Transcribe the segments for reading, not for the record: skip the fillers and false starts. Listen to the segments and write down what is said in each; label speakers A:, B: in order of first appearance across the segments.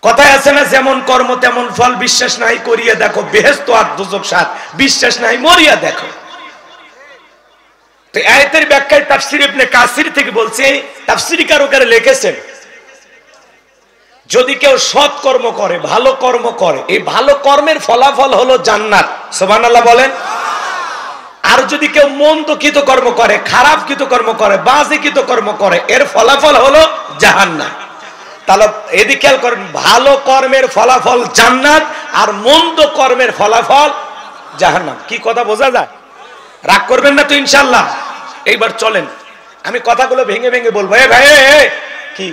A: কথায় আছে না, যেমন কর্ম তেমন ফল, বিশ্বাস নাই করিয়া দেখো বেহেশত আর দোজখ সাত, বিশ্বাস নাই মরিয়া দেখো। তো আয়াতের ব্যাখ্যায় তাফসীর ইবনে কাসির থেকে বলছে, তাফসীরকাররা লিখেছেন যদি কেউ সৎ কর্ম করে, ভালো কর্ম করে, এই ভালো কর্মের ফলাফল হলো জান্নাত, সুবহানাল্লাহ বলেন। আর যদি কেউ মন্দ কৃতকর্ম করে, খারাপ কৃতকর্ম করে, বাজে কৃতকর্ম করে, এর ফলাফল হলো জাহান্নাম। তাহলে এদিকে খেয়াল করেন, ভালো কর্মের ফলাফল জান্নাত আর মন্দ কর্মের ফলাফল জাহান্নাম। কি কথা বোঝা যায়? রাগ করবেন না তো ইনশাআল্লাহ। এইবার চলেন আমি কথাগুলো ভেঙে ভেঙে বলবো। এ ভাই কি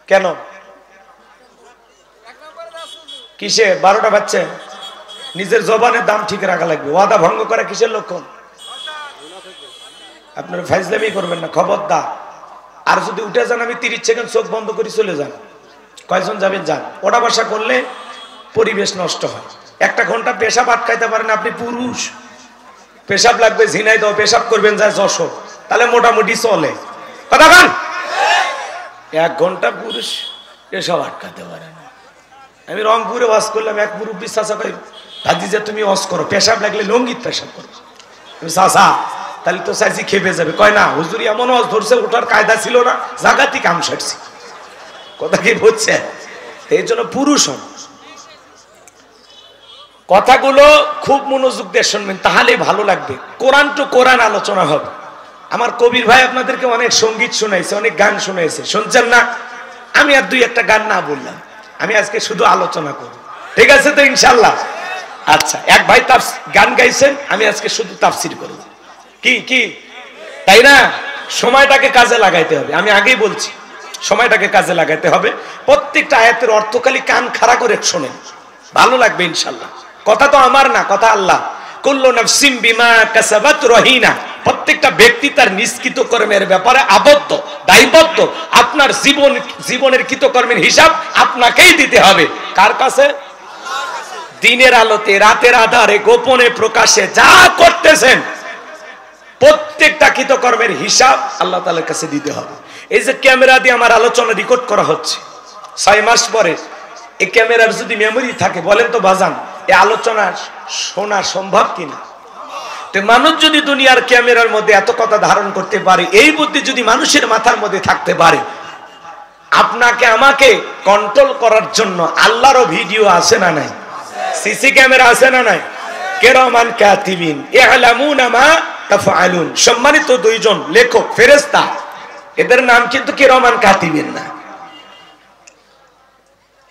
A: কেন কিসে 12টা বাজছে? নিজের জবানের দাম ঠিক রাখা লাগবে। ওয়াদা ভঙ্গ করা কিসের লক্ষণ? আপনারা ফাইজলামি করবেন না, খবরদার। আর যদি উঠে যান আমি 30 সেকেন্ড চোখ বন্ধ করে চলে যান। কয়জন যাবেন যান। ওটা বসা করলে পরিবেশ নষ্ট হয়। 1 ঘন্টা পেশাব আটকাইতে পারেন আপনি পুরুষ, পেশাব লাগবে ঝিনাইদহ, পেশাব করবেন যায় যশোর, তাহলে মোটামুটি চলে। কথা বল। 1 ঘন্টা পুরুষ পেশাব আটকাতে পারে না। আমি রংপুরে ওয়াজ করলাম, এক মুরব্বী চাচা কই, দাদি যে তুমি ওয়াজ করো, পেশাব লাগলে লঙ্গিত পেশাব করো। আমি চাচা তাহলে তো চাইছি খেপে যাবে। কয় না হুজুর এমন ওয়াজ ধরছে, ওঠার কায়দা ছিল না, জাগাতি কাম সারছি। কথা কি বুঝছে? এই জন্য পুরুষ হন। কথাগুলো খুব মনোযোগ দিয়ে শুনবেন, তাহলেই ভালো লাগবে। কোরআন টু কোরআন আলোচনা হবে। আমার কবির ভাই আপনাদেরকে অনেক সঙ্গীত শোনাইছে, অনেক গান শোনাইছে, শুনছেন না? আমি আর 2-1টা গান না বললাম, আমি আজকে শুধু আলোচনা করব। ঠিক আছে তো ইনশাআল্লাহ? আচ্ছা, এক ভাই গান গাইছেন, আমি আজকে শুধু তাফসীর করব। কি কি তাই না? সময়টাকে কাজে লাগাইতে হবে। আমি আগেই বলছি সময়টাকে কাজে লাগাইতে হবে। প্রত্যেকটা আয়াতের অর্থ খালি কান খাড়া করে শোনেন, ভালো লাগবে ইনশাআল্লাহ। কথা তো আমার না, কথা আল্লাহ। কুল্লু নাফসিন বিমা কাসাবাত রহিনা। প্রত্যেকটা ব্যক্তি তার নিষ্কৃত কর্মের ব্যাপারে আবদ্ধ, দায়বদ্ধ। আপনার জীবনের কৃতকর্মের হিসাব আপনাকেই দিতে হবে। কার কাছে? দিনের আলোতে, রাতের আধারে, গোপনে প্রকাশে যা করতেছেন প্রত্যেকটা কৃতকর্মের হিসাব আল্লাহ তাআলার কাছে দিতে হবে। এই যে ক্যামেরা দিয়ে আমার আলোচনা রেকর্ড করা হচ্ছে, 6 মাস পরে এই ক্যামেরার যদি মেমোরি থাকে, বলেন তো বাজান এই আলোচনা শোনা সম্ভব কিনা? তো মানুষ যদি দুনিয়ার ক্যামেরার মধ্যে এত কথা ধারণ করতে পারে, এই বুদ্ধি যদি মানুষের মাথার মধ্যে থাকতে পারে, আপনাকে আমাকে কন্ট্রোল করার জন্য আল্লাহরও ভিডিও আছে না নাই? সিসি ক্যামেরা আছে না নাই? কিরামান কাতিবিন ইয়ালামুনা মা তাফআলুন। সম্মানিত 2 জন লেখক ফেরেশতা, এদের নাম কিন্তু কিরামান কাতিবিন না,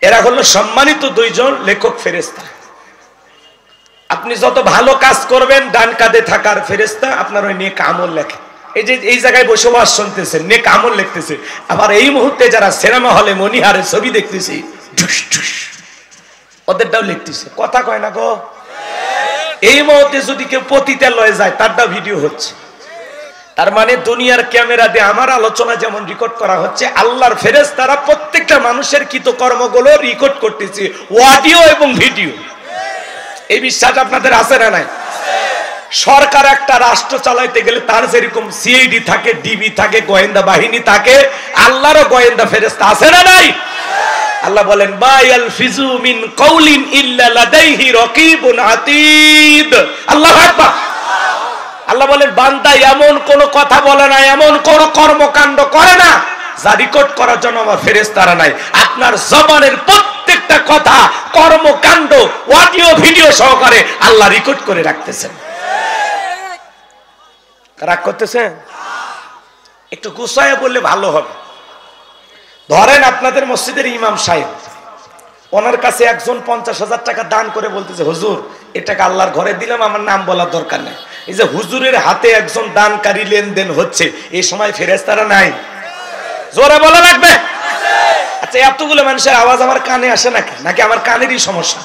A: এরা হলো সম্মানিত 2 জন লেখক ফেরেশতা। আপনি যত ভালো কাজ করবেন, ডান কাঁধে থাকার ফেরেশতা আপনার ওই নেক আমল লেখে। এই যে এই জায়গায় বসে ওয়াজ শুনতেছেন, নেক আমল লিখতেছে। আবার এই মুহূর্তে যারা সিনেমা হলে মনিহারে ছবি দেখতেছে, ওদেরটাও লিখতেছে। কথা কয় না গো? এই মুহূর্তে যদি কেউ পতিতালয়ে যায়, তারটাও ভিডিও হচ্ছে। তার মানে দুনিয়ার ক্যামেরা দিয়ে আমার আলোচনা যেমন রেকর্ড করা হচ্ছে, আল্লাহর ফেরেশতারা প্রত্যেকটা মানুষের কৃতকর্মগুলো রেকর্ড করতেছে, অডিও এবং ভিডিও। এই বিশ্বাস আপনাদের আছে না নাই? সরকার একটা রাষ্ট্র চালাইতে গেলে তার যেরকম সিআইডি থাকে, ডিবি থাকে, গোয়েন্দা বাহিনী থাকে, আল্লাহরও গোয়েন্দা ফেরেশতা আছে না নাই? আল্লাহ বলেন মা ইয়ালফিজু মিন কাউলিন ইল্লা লাদাইহি রাকিবুন আতীদ। আল্লাহু আকবার। আল্লাহ বলেন বান্দা এমন কোন কথা বলে না, এমন কোন কর্মকাণ্ড করে না যা রেকর্ড করার জন্য আমার ফেরেশতারা নাই। আপনার জবানের প্রত্যেকটা কথা, কর্মকাণ্ড অডিও ভিডিও সহকারে আল্লাহ রেকর্ড করে রাখতেছেন। রাগ করতেছেন? একটু গুছায় বললে ভালো হবে। ধরেন আপনাদের মসজিদের ইমাম সাহেব, ওনার কাছে একজন 50,000 টাকা দান করে বলতেছে, হুজুর এ টাকা আল্লাহর ঘরে দিলাম, আমার নাম বলার দরকার নেই। এই যে হুজুরের হাতে একজন দানকারী লেনদেন হচ্ছে, এই সময় ফেরেশতারা নাই? জোরে বলা লাগবে। আচ্ছা, এতগুলো মানুষের আওয়াজ আমার কানে আসে নাকি? নাকি আমার কানেরই সমস্যা?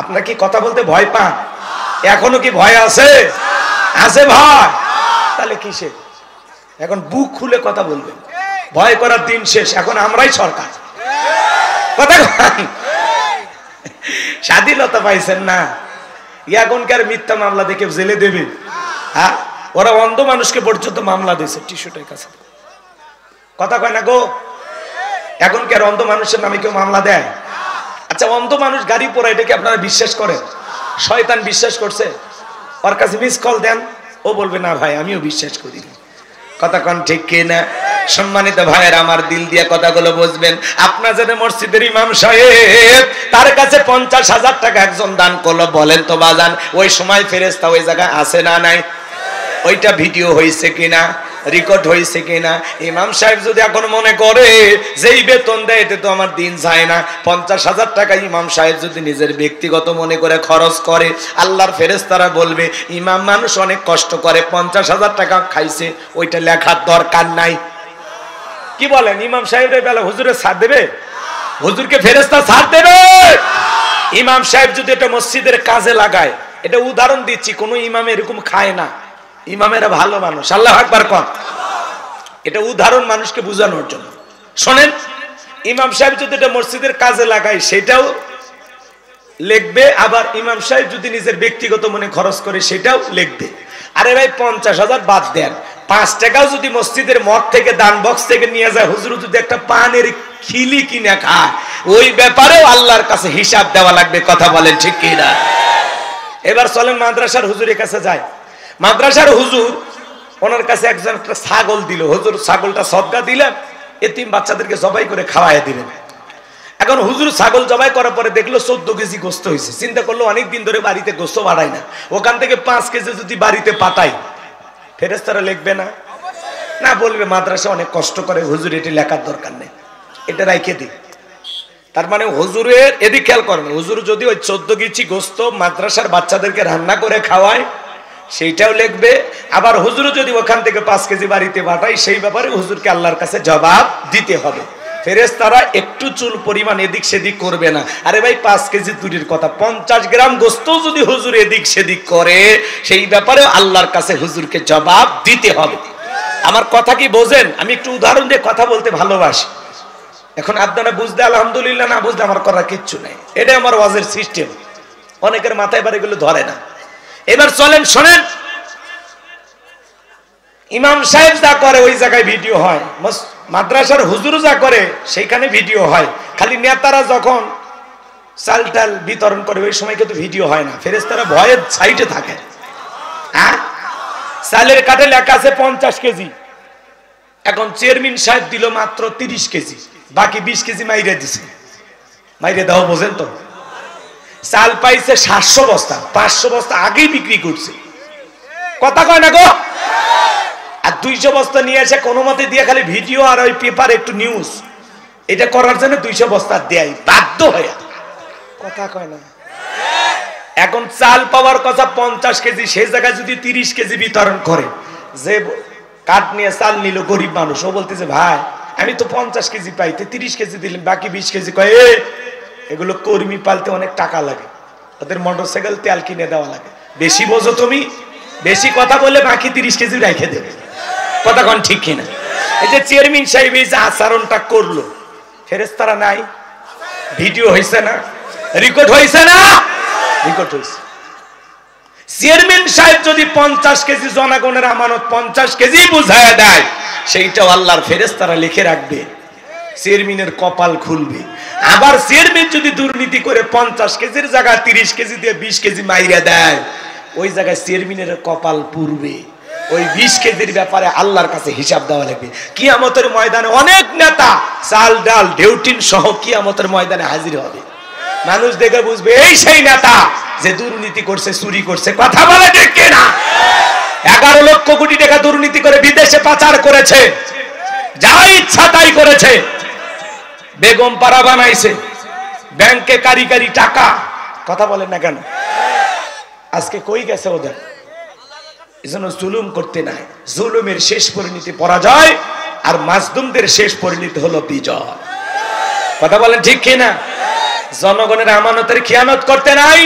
A: আপনার কি কথা বলতে ভয় পান? এখনো কি ভয় আছে? আছে ভয়? তাহলে কিসে? এখন বুক খুলে কথা বলবেন। ভয় করার দিন শেষ, এখন আমরাই সরকার। কথা স্বাধীনতা পাইছেন না, এখনকার মিথ্যা মামলা দেখে জেলে দেবে। হ্যাঁ, ওরা অন্ধ মানুষকে পর্যন্ত মামলা দিয়েছে টিস্যুটার কাছে। কথা কয় না গো? এখন কি আর অন্ধ মানুষের নামে কেউ মামলা দেয়? আচ্ছা, অন্ধ মানুষ গাড়ি পোড়ায়, এটাকে আপনারা বিশ্বাস করেন? শয়তান বিশ্বাস করছে? ওর কাছে মিস কল দেন, ও বলবে না ভাই আমিও বিশ্বাস করি। কথা কোন ঠিক কিনা? সম্মানিত ভাইয়ের আমার, দিল দিয়ে কথাগুলো বুঝবেন। আপনার যাদের মসজিদের ইমাম সাহেব, তার কাছে 50,000 টাকা একজন দান করলো, বলেন তো বাজান ওই সময় ফেরেশতা ওই জায়গায় আছে না নাই? ওইটা ভিডিও হয়েছে কিনা, রেকর্ড হয়েছে কিনা? ইমাম সাহেব যদি এখন মনে করে যেই বেতন দেয় এতে তো আমার দিন যায় না, 50,000 টাকা ইমাম সাহেব যদি নিজের ব্যক্তিগত মনে করে খরচ করে, আল্লাহর ফেরেশতারা বলবে ইমাম মানুষ অনেক কষ্ট করে, 50,000 টাকা খাইছে, ওইটা লেখার দরকার নাই। কি বলেন? ইমাম সাহেবের বেলা হুজুরের ছাড় দেবে? হুজুরকে ফেরেশতা ছাড় দেবে? ইমাম সাহেব যদি এটা মসজিদের কাজে লাগায়, এটা উদাহরণ দিচ্ছি, কোন ইমাম এরকম খায় না, ইমামেরা ভালো মানুষ। আল্লাহু আকবার কোন। এটা উদাহরণ মানুষকে বোঝানোর জন্য। শোনেন, ইমাম সাহেব যদি এটা মসজিদের কাজে লাগায় সেটাও লিখবে, আবার ইমাম সাহেব যদি নিজের ব্যক্তিগত মনে খরচ করে সেটাও লিখবে। আরে ভাই 50,000 বাদ দেন, 5 টাকাও যদি মসজিদের মঠ থেকে দান বক্স থেকে নিয়ে যায়, হুজুর যদি একটা পানের খিলি কিনে খায়, ওই ব্যাপারেও আল্লাহর কাছে হিসাব দেওয়া লাগবে। কথা বলেন ঠিক কি না? এবার চলেন মাদ্রাসার হুজুরের কাছে যায়। মাদ্রাসার হুজুর, ওনার কাছে একজন একটা ছাগল দিল, হুজুর ছাগলটা সদকা দিলেন, এতিম বাচ্চাদেরকে জবাই করে খাওয়াই দিলেন। এখন হুজুর ছাগল জবাই করার পরে দেখলো 14 কেজি গোস্ত হয়েছে। চিন্তা করলো অনেকদিন ধরে বাড়িতে গোস্ত বাড়াই না, ওখান থেকে 5 কেজি যদি বাড়িতে পাঠাই, ফেরেশতারা লিখবে না? না, বলবে মাদ্রাসা অনেক কষ্ট করে, হুজুর এটি লেখার দরকার নেই, এটা রাইখে দিই। তার মানে হুজুরের এদিক খেয়াল করেন, হুজুর যদি ওই 14 কেজি গোস্ত মাদ্রাসার বাচ্চাদেরকে রান্না করে খাওয়ায় সেইটাও লিখবে, আবার হুজুর যদি ওখান থেকে 5 কেজি বাড়িতে পাঠায় সেই ব্যাপারে হুজুরকে আল্লাহর কাছে জবাব দিতে হবে। ফেরেশতারা একটু চুল পরিমাণ এদিক সেদিক করবে না। আরে ভাই 5 কেজি দূরের কথা, 50 গ্রাম গোস্ত যদি হুজুর এদিক সেদিক করে সেই ব্যাপারে আল্লাহর কাছে হুজুরকে জবাব দিতে হবে। আমার কথা কি বোঝেন? আমি একটু উদাহরণ দিয়ে কথা বলতে ভালোবাসি। এখন আপনারা বুঝতে আলহামদুলিল্লাহ, না বুঝতে আমার করার কিচ্ছু নেই, এটাই আমার ওয়াজের সিস্টেম। অনেকের মাথায় এবার এগুলো ধরে না। এবার চলেন শোনেন, ইমাম সাহেব যা করে ওই জায়গায় ভিডিও হয়, মাদ্রাসার হুজুর যা করে সেইখানে ভিডিও হয়। খালি নেতারা যখন চাল টাল বিতরণ করে ওই সময় কিন্তু ভিডিও হয় না, ফেরেশতারা ভয়ের সাইডে থাকে। হ্যাঁ, চালের কাঠে লেখা আছে 50 কেজি, এখন চেয়ারম্যান সাহেব দিল মাত্র 30 কেজি, বাকি 20 কেজি মাইরে দিছে। মাইরে দাও, বোঝেন তো? চাল পাইছে 700 বস্তা, 500 বস্তা আগেই বিক্রি করছে। কথা কয় না গো? আর 200 বস্তা নিয়ে এসে কোনো মতে দিয়ে খালি ভিডিও আর ওই পেপার একটু নিউজ, এটা করার জন্য 200 বস্তা দেয় বাধ্য হয়ে। কথা কয় না? এখন চাল পাওয়ার কথা 50 কেজি, সেই জায়গায় যদি 30 কেজি বিতরণ করে, যে কাঠ নিয়ে চাল নিল গরিব মানুষ, ও বলতেছে ভাই আমি তো 50 কেজি পাইতে 30 কেজি দিলেন, বাকি 20 কেজি কয় এগুলো কর্মী পালতে অনেক টাকা লাগে, ওদের মোটরসাইকেল তেল কিনে দেওয়া লাগে, বেশি বোঝো তুমি, বেশি কথা বলে বাকি 30 কেজি রেখে দেবে। কথা কোন ঠিক কিনা? এই যে চেয়ারম্যান সাহেব এই যে আচরণটা করলো, ফেরেশতারা নাই? ভিডিও হয়েছে না? রেকর্ড হয়েছে না? রেকর্ড হয়েছে। চেয়ারম্যান সাহেব যদি 50 কেজি জনগণের আমানত 50 কেজি বুঝায় দেয়, সেইটাও আল্লাহর ফেরেশতারা লিখে রাখবে, চেয়ারম্যানের কপাল খুলবে। আবার চেয়ারম্যান যদি দুর্নীতি করে 50 কেজির জায়গায় 30 কেজি দিয়ে 20 কেজি মাইরা দেয়, ওই জায়গায় চেয়ারম্যানের কপাল পুড়বে। ওই 20 কেজির ব্যাপারে আল্লাহর কাছে হিসাব দেওয়া লাগবে। কিয়ামতের ময়দানে অনেক নেতা চাল ডাল ডেউটিন সহ কিয়ামতের ময়দানে হাজির হবে। মানুষ দেখে বুঝবে এই সেই নেতা যে দুর্নীতি করছে, চুরি করছে। কথা বলে ঠিক কিনা? 11 লক্ষ কোটি টাকা দুর্নীতি করে বিদেশে পাচার করেছে, যা ইচ্ছা তাই করেছে, বেগম পাড়া বানাইছে, ব্যাংকে কারি কারি টাকা। কথা বলেন না কেন? আজকে কই গেছে ওদের? এজন্য জুলুম করতে নাই, জুলুমের শেষ পরিণতি পরাজয়, আর মাজলুমদের শেষ পরিণতি হলো বিজয়। কথা বলেন ঠিক কিনা? জনগণের আমানতের খিয়ানত করতে নাই।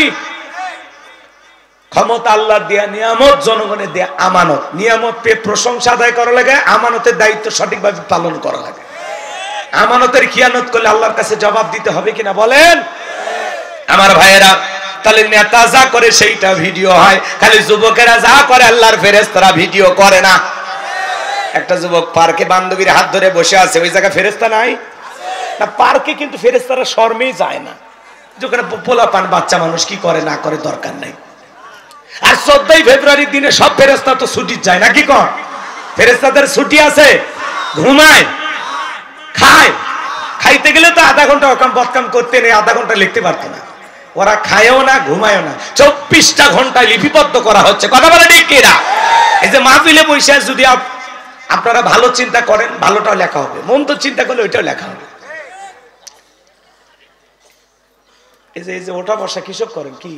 A: ক্ষমতা আল্লাহর দেয়া নিয়ামত, জনগণের দেয়া আমানত। নিয়ামত পেয়ে প্রশংসা আদায় করা লাগে, আমানতের দায়িত্ব সঠিকভাবে পালন করা লাগে। আমানতের খিয়ানত করলে আল্লাহর কাছে জবাব দিতে হবে কিনা বলেন? আমার ভাইয়েরা, তাহলে নেতা যা করে সেইটা ভিডিও হয়, খালি যুবকেরা যা করে আল্লাহর ফেরেশতারা ভিডিও করে না। একটা যুবক পার্কে বান্ধবীর হাত ধরে বসে আছে, ওই জায়গায় ফেরেশতা নাই? পার্কে কিন্তু ফেরেশতারা শর্মেই যায় না, যেখানে পোলাপান বাচ্চা মানুষ কি করে না করে দরকার নাই। আর 14 ফেব্রুয়ারির দিনে সব ফেরেশতা তো ছুটি যায় নাকি? কর ফেরেশতাদের ছুটি আছে, ঘুমায়, খায়। খাইতে গেলে তো আধা ঘন্টা অকাম বদকাম করতে নেই, আধা ঘন্টা লিখতে পারতো না। ওরা খায়ও না, ঘুমায়ও না, 24টা ঘন্টায় লিপিবদ্ধ করা হচ্ছে। কথা বলে ঠিক কিনা? এই যে মাহফিলে বসে যদি আপনারা ভালো চিন্তা করেন, ভালোটাও লেখা হবে, মন্দ চিন্তা করলে ওইটাও লেখা হবে। এই যে ওটা বসা কিসব করেন কি?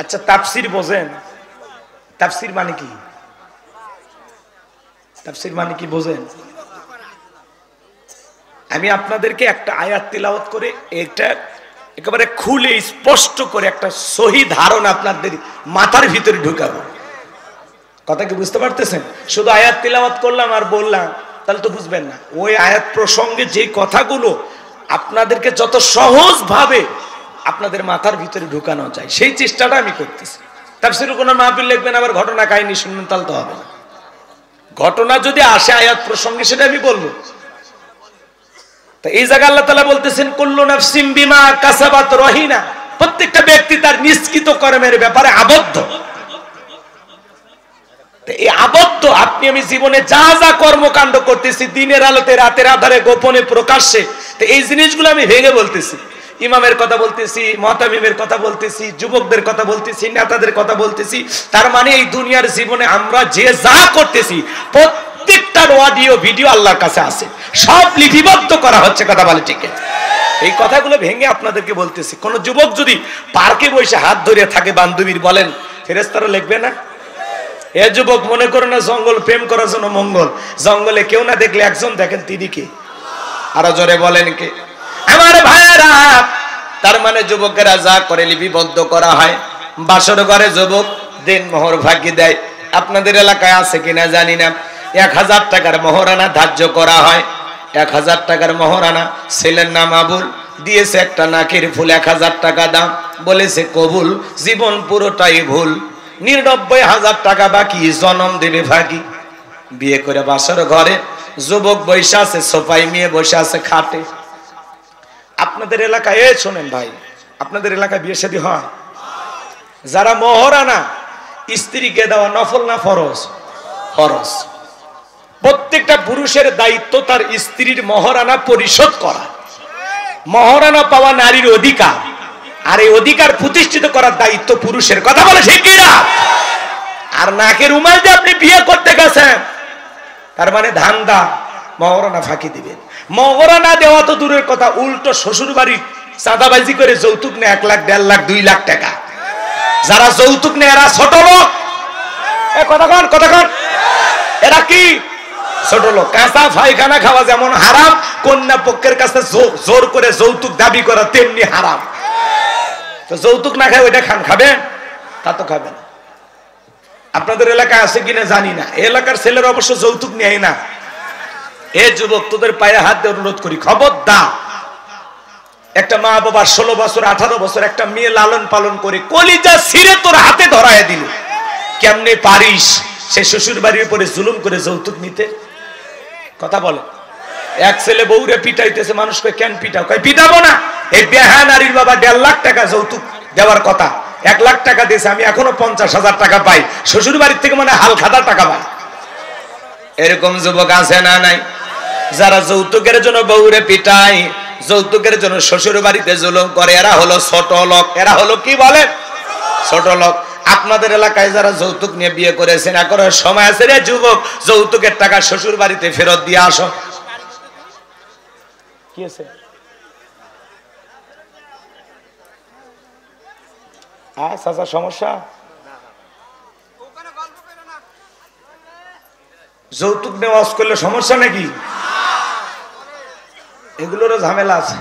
A: আচ্ছা, তাফসীর বোঝেন? তাফসীর মানে কি? তাফসীর মানে কি বোঝেন? আমি আপনাদেরকে একটা আয়াত তিলাওয়াত করে এটা একেবারে খুলে স্পষ্ট করে একটা সহি ধারণা আপনাদের মাথার ভিতরে ঢুকাবো। কথা কি বুঝতে পারতেছেন? শুধু আয়াত তিলাওয়াত করলাম আর বললাম তাহলে তো বুঝবেন না। ওই আয়াত প্রসঙ্গে যে কথাগুলো আপনাদেরকে যত সহজ ভাবে আপনাদের মাথার ভিতরে ঢুকানো যায় সেই চেষ্টাটা আমি করতেছি। তাফসীরে কোনো মাহফিল লিখবেন আবার ঘটনা কাহিনী শুনবেন তাহলে তো হবে না। ঘটনা যদি আসে আয়াত প্রসঙ্গে সেটা আমি বলবো। তো এই জায়গায় আল্লাহ তাআলা বলতেছেন কুল্লু নাফসিন বিমা কাসাবাত রহিনা, প্রত্যেকটা ব্যক্তি তার নিষ্কৃত কর্মের ব্যাপারে আবদ্ধ। এই আবদ্ধ আপনি আমি জীবনে যা যা কর্মকাণ্ড করতেছি, দিনের আলোতে রাতের আধারে গোপনে প্রকাশ্যে, তো এই জিনিসগুলো আমি ভেঙে বলতেছি। ইমামের কথা বলতেছি, মুতামিমের কথা বলতেছি, যুবকদের কথা বলতেছি, নেতাদের কথা বলতেছি। তার মানে এই দুনিয়ার জীবনে আমরা যে যা করতেছি প্রত্যেকটার অডিও ভিডিও আল্লাহর কাছে আছে, সব লিপিবদ্ধ করা হচ্ছে। কথা বলে ঠিক? এই কথাগুলো ভেঙে আপনাদেরকে বলতেছি। কোন যুবক যদি পার্কে বসে হাত ধরে থাকে বান্ধবীর, বলেন ফেরেশতারা লিখবে না? এ যুবক মনে করে না জঙ্গল প্রেম করার জন্য মঙ্গল, জঙ্গলে কেউ না দেখলে একজন দেখেন, তিনি কে? আরো জোরে বলেন কে? আমার ভাইয়েরা, তার মানে যুবকেরা যা করে লিপিবদ্ধ করা হয়। বাসর ঘরে যুবক দিন মোহর ফাঁকি দেয়। আপনাদের এলাকায় আছে কিনা জানি না। 1000 টাকার মোহরানা ধার্য করা হয়। 1000 টাকার মোহরানা। ছেলের নাম আবুল, দিয়েছে একটা নাকের ফুল, 1000 টাকা দাম, বলেছে কবুল। জীবন পুরোটাই ভুল, 99,000 টাকা বাকি, জনম দেবে ফাঁকি। বিয়ে করে বাসর ঘরে যুবক বসে আছে, সোফাই মেয়ে বসে আছে খাটে। আপনাদের এলাকায় শোনেন ভাই, আপনাদের এলাকায় বিয়ে শাদী হয়? যারা মোহরানা স্ত্রীকে দেওয়া নফল না ফরজ? ফরজ। প্রত্যেকটা পুরুষের দায়িত্ব তার স্ত্রীর মোহরানা পরিশোধ করা। মোহরানা পাওয়া নারীর অধিকার, আর এই অধিকার প্রতিষ্ঠিত করার দায়িত্ব পুরুষের। কথা বলে ঠিক কিনা? আর নাকের রুমাল যে আপনি বিয়ে করতে গেছেন, তার মানে ধান্দা মোহরানা ফাঁকি দিবেন। মোহরানা দেওয়া তো দূরের কথা, উল্টো শ্বশুর বাড়ি চাঁদাবাজি করে যৌতুক নেয় 1 লাখ, 1.5 লাখ, 2 লাখ টাকা। যারা যৌতুক নেয় এরা ছোট লোক। কতক্ষণ এরা কি ছোট লোক? কাঁচা পায়খানা খাওয়া যেমন হারাম, কন্যা পক্ষের কাছে জোর করে যৌতুক দাবি করা তেমনি হারাম। তো যৌতুক না খায় ওইটা খাবেন? তা তো খাবেন। আপনাদের এলাকায় আছে কিনা জানি না। এলাকার ছেলেরা অবশ্য যৌতুক নেয় না। এ যুবক, তোদের পায়ে হাত দিয়ে অনুরোধ করি, খবরদার। একটা মা বাবা 16 বছর 18 বছর একটা মেয়ে লালন পালন করে কলিজা ছিঁড়ে তোর হাতে ধরায় দিল, কেমনে পারিস সে শ্বশুর বাড়ির উপরে জুলুম করে যৌতুক নিতে? কথা বলে। এক ছেলে বউরে পিটাইতেছে, মানুষ কয় কেন পিটাও? কয় পিটাবো না, এই বেহা নারীর বাবা 1.5 লাখ টাকা যৌতুক দেওয়ার কথা, 1 লাখ টাকা দিয়েছে, আমি এখনো 50,000 টাকা পাই, শ্বশুর বাড়ির থেকে মানে হাল খাতা টাকা পাই। এরকম যুবক আছে না নাই? যারা যৌতুকের জন্য বউরে পিটায়, যৌতুকের জন্য শ্বশুর বাড়িতে জুলুম করে, এরা হলো ছোট লোক। এরা হলো কি বলে? ছোট লোক। আপনাদের এলাকায় যারা যৌতুক নিয়ে বিয়ে করেছেন, এখন সময় আছে রে যুবক, যৌতুকের টাকা শ্বশুর বাড়িতে ফেরত দিয়ে আসো। কি আছে? চাচা সমস্যা? যৌতুক নেওয়া করলে সমস্যা নাকি? এগুলোরও ঝামেলা আছে।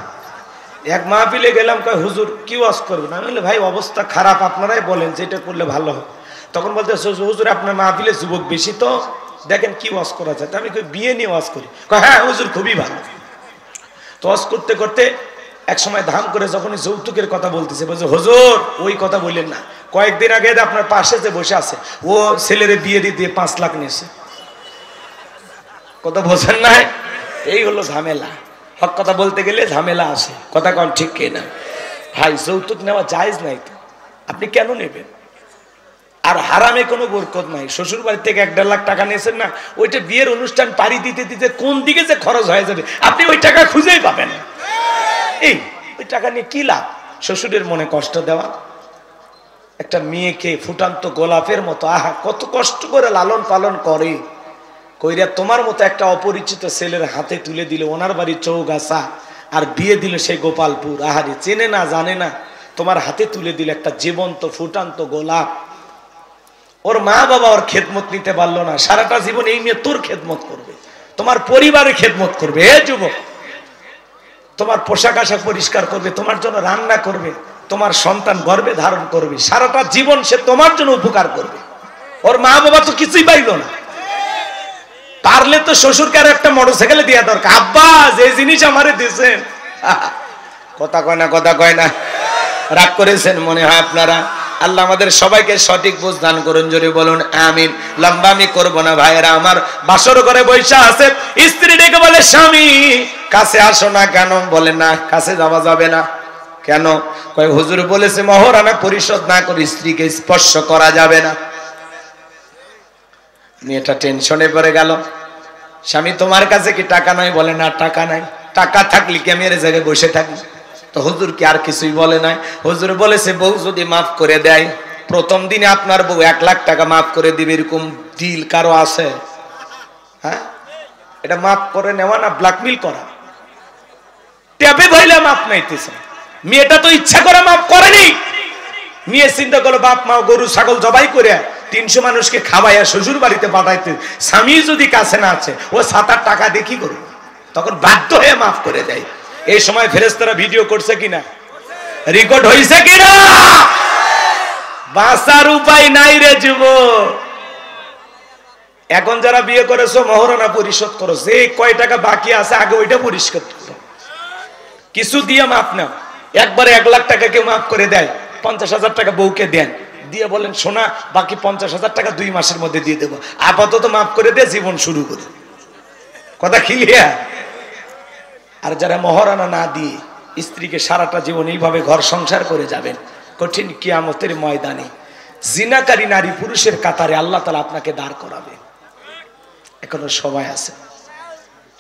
A: এক মাহফিলে গেলাম, কয় হুজুর কি ওয়াজ করবেন? আমি বলি ভাই অবস্থা খারাপ, আপনারাই বলেন যেটা করলে ভালো হয়। তখন বলতে হুজুর আপনার মাহফিলে যুবক বেশি, তো দেখেন কি ওয়াজ করা যায়। আমি কই বিয়ে নিয়ে ওয়াজ করি। হ্যাঁ হুজুর খুবই ভালো। তো ওয়াজ করতে করতে এক সময় ধাম করে যখন যৌতুকের কথা বলতেছে, বলছে হুজুর ওই কথা বললেন না, কয়েকদিন আগে আপনার পাশে যে বসে আছে ও ছেলেরে বিয়ে দিয়ে 5 লাখ নিয়েছে। কথা বোঝেন না? এই হলো ঝামেলা। হক কথা বলতে গেলে ঝামেলা আসে। কথা কম ঠিক কিনা ভাই? যৌতুক নেওয়া জায়েজ নাই তো, আপনি কেন নেবেন? আর হারামে কোনো বরকত নাই। শ্বশুর বাড়ি থেকে 1-1.5 লাখ টাকা নিয়েছেন না, ওইটা বিয়ের অনুষ্ঠান পাড়ি দিতে দিতে কোন দিকে যে খরচ হয়ে যাবে আপনি ওই টাকা খুঁজেই পাবেন। এই ওই টাকা নিয়ে কি লাভ? শ্বশুরের মনে কষ্ট দেওয়া। একটা মেয়েকে ফুটান্ত গোলাপের মতো আহা কত কষ্ট করে লালন পালন করে, কইরা তোমার মতো একটা অপরিচিত ছেলের হাতে তুলে দিল। ওনার বাড়ি চৌগাছা আর বিয়ে দিল সেই গোপালপুর। আহারে চেনে না জানে না, তোমার হাতে তুলে দিল একটা জীবন্ত ফুটান্ত গোলাপ। ওর মা বাবা ওর খেদমত নিতে পারলো না, সারাটা জীবন এই মেয়ে তোর খেদমত করবে, তোমার পরিবারের খেদমত করবে। হে যুবক, তোমার পোশাক আশাক পরিষ্কার করবে, তোমার জন্য রান্না করবে, তোমার সন্তান গর্ভে ধারণ করবে, সারাটা জীবন সে তোমার জন্য উপকার করবে। ওর মা বাবা তো কিছুই পাইল না। পারলে তো শ্বশুরকে আর একটা মোটরসাইকেলে দেওয়া দরকার। আব্বা যে জিনিস আমারে দিয়েছেন। কথা কয় না, কথা কয় না। রাগ করেছেন মনে হয় আপনারা। আল্লাহ আমাদের সবাইকে সঠিক বুঝ দান করুন, জোরে বলুন আমিন। লম্বা আমি করবো না ভাইয়েরা আমার। বাসর ঘরে বৈশা আছে, স্ত্রী ডেকে বলে স্বামী কাছে আসো না। কেন? বলে না কাছে যাওয়া যাবে না। কেন? কয় হুজুর বলেছে মহরানা পরিশোধ না করে স্ত্রীকে স্পর্শ করা যাবে না। মেয়েটা টেনশনে পড়ে গেল। স্বামী তোমার কাছে কি টাকা নাই? বলে না টাকা নাই। টাকা থাকলে কি আমি এর জায়গায় বসে থাকি? তো হুজুর কি আর কিছুই বলে নাই? হুজুর বলেছে বউ যদি মাফ করে দেয়, প্রথম দিনে আপনার বউ 1 লাখ টাকা মাফ করে দিবে, এরকম ডিল কারো আছে? হ্যাঁ, এটা মাফ করে নেওয়া না ব্ল্যাকমেল করা। ট্যাবে ধইলে মাফ নাইতেছে। মেয়েটা তো ইচ্ছা করে মাফ করেনি। মেয়ে চিন্তা করলো বাপ মা গরু ছাগল জবাই করে 300 মানুষকে খাওয়াইয়া শ্বশুর বাড়িতে পাঠাইতে, স্বামী যদি কাছে না আছে ও 7-8 টাকা দিয়ে কি করবে? তখন বাধ্য হয়ে মাফ করে দেয়। এই সময় ফেরেশতারা ভিডিও করছে কিনা, রেকর্ড হয়েছে কিনা? বাঁচার উপায় নাই রে যুবক। এখন যারা বিয়ে করেছো মহরানা পরিশোধ করো, যে কয় টাকা বাকি আছে আগে ওইটা পরিশোধ করো। কিছু দিয়ে মাফ না, একবারে 1 লাখ টাকা কেউ মাফ করে দেয়, 50,000 টাকা বউকে দেন, দিয়ে বলেন সোনা বাকি 50,000 টাকা 2 মাসের মধ্যে দিয়ে দেবো, আপাতত মাফ করে দিয়ে জীবন শুরু করে। কথা ক্লিয়ার? আর যারা মহরানা না দিয়ে স্ত্রীকে সারাটা জীবন এইভাবে ঘর সংসার করে যাবেন, কঠিন কিয়ামতের ময়দানে জিনাকারী নারী পুরুষের কাতারে আল্লাহ তাআলা আপনাকে দাঁড় করাবে। এখনো সময় আছে,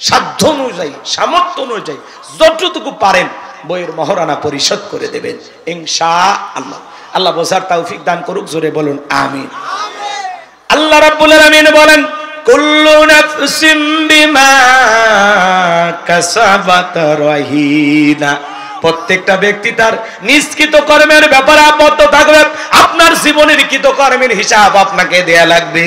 A: সাধ্য অনুযায়ী সামর্থ্য অনুযায়ী যতটুকু পারেন বইয়ের মহরানা পরিশোধ করে দেবেন ইনশাআল্লাহ। আল্লাহ বোঝার তৌফিক দান করুক, জোরে বলুন আমিন। আল্লাহ রাব্বুল আলামিন বলেন কুল্লু নাফসিন বিমা কাসাবাত রাহিনা। প্রত্যেকটা ব্যক্তি তার নিষ্কৃত কর্মের ব্যাপারে আবদ্ধ থাকবে। আপনার জীবনের কৃত কর্মের হিসাব আপনাকে দেয়া লাগবে।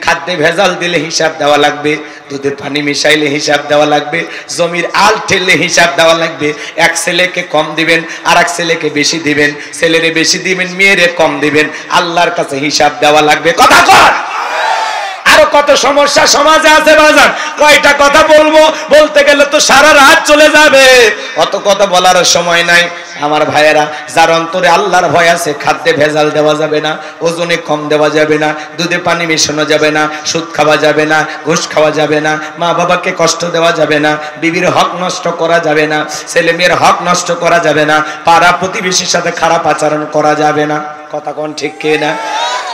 A: খাদ্যে ভেজাল দিলে হিসাব দেওয়া লাগবে, দুধে পানি মিশাইলে হিসাব দেওয়া লাগবে, জমির আল ঠেললে হিসাব দেওয়া লাগবে। এক ছেলেকে কম দিবেন আর এক ছেলেকে বেশি দিবেন, ছেলেরে বেশি দিবেন মেয়েরে কম দিবেন, আল্লাহর কাছে হিসাব দেওয়া লাগবে। কথা কর। আরো কত সমস্যা সমাজে আছে বাজার, কয়টা কথা বলবো, বলতে গেলে তো সারা রাত চলে যাবে, অত কথা বলার সময় নাই। আমার ভাইয়েরা, যার অন্তরে আল্লাহর ভয় আছে, খাদ্যে ভেজাল দেওয়া যাবে না, ওজনে কম দেওয়া যাবে না, দুধে পানি মেশানো যাবে না, সুদ খাওয়া যাবে না, ঘুষ খাওয়া যাবে না, মা বাবাকে কষ্ট দেওয়া যাবে না, বিবির হক নষ্ট করা যাবে না, ছেলে মেয়ের হক নষ্ট করা যাবে না, পাড়া প্রতিবেশীর সাথে খারাপ আচরণ করা যাবে না। কথা কোন ঠিক কে না?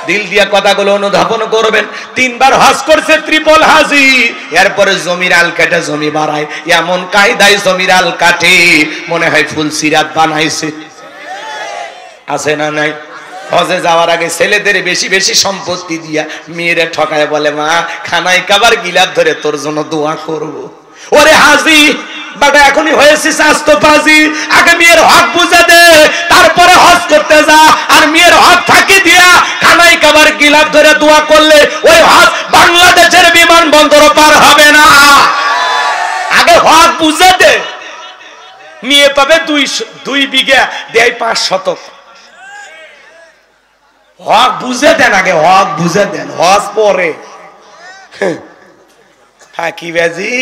A: দিল দিয়া কথাগুলো অনুধাবন করবেন। 3 বার হজ করছে, ট্রিপল হাজি। এরপরে জমির আল কাটে, জমি বাড়ায়, এমন কায়দায় জমির আল কাটে মনে হয় ফুল সিরাত বানাইছে। আছে না নাই? হজে যাওয়ার আগে ছেলেদের বেশি বেশি সম্পত্তি দিয়া মেয়েরে ঠকায় বলে মা খানাই কাবার গিলাপ ধরে তোর জন্য দোয়া করব। ওরে হাজি বাটা এখনই হয়েছিস আস্তো পাজি, আগে মেয়ের হক বুঝে দে, তারপরে হজ করতে যা। আর মেয়ের হক ফাঁকি দিয়া খানাই কাবার গিলাপ ধরে দোয়া করলে ওই হজ বাংলাদেশের বিমানবন্দর পার হবে না। আগে হক বুঝে দে। মেয়ে পাবে 2 বিঘা, দেয় 5 শতক। হক বুঝে দেন, আগে হক বুঝে দেন, হজ পরে। হ্যাঁ কি বাজি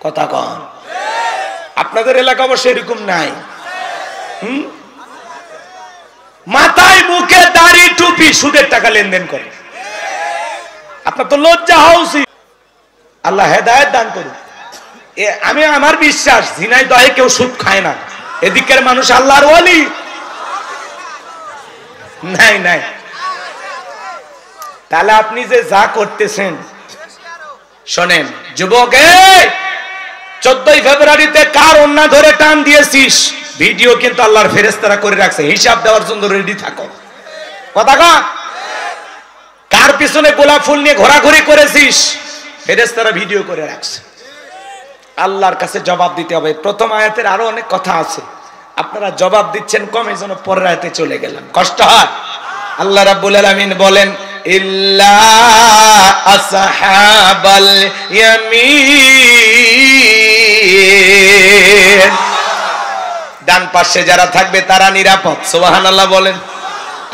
A: কথা কন। আপনাদের এলাকা অবশ্য এরকম নাই। মাথায় মুখে দাড়ি টুপি সুদের টাকা লেনদেন করে। আপনার তো লজ্জা হওয়া উচিত। আল্লাহ হেদায়েত দান করুন। আমি আমার বিশ্বাস ঝিনাইদহে কেউ সুদ খায় না, এদিকের মানুষ আল্লাহর ওয়ালি নাই নাই। তাহলে আপনি যে যা করতেছেন শোনেন যুবক, 14 ফেব্রুয়ারিতে কার ওন্না ধরে টান দিয়েছিস ভিডিও কিন্তু আল্লাহর ফেরেশতারা করে রাখছে, হিসাব দেওয়ার জন্য রেডি থাকো। কথা কা কার পিছনে গোলাপ ফুল নিয়ে ঘোরাঘুরি করেছিস ফেরেশতারা ভিডিও করে রাখছে। আল্লাহর কাছে জবাব দিতে হবে। প্রথম আয়াতের আরো অনেক কথা আছে, আপনারা জবাব দিচ্ছেন কম, এই জন্য পরের আয়াতে চলে গেলাম, কষ্ট হয়। আল্লাহ রাব্বুল আলামিন বলেন ইল্লা আসহাবাল ইয়ামিন, ডান পাশে যারা থাকবে তারা নিরাপদ। সুবহানাল্লাহ বলেন,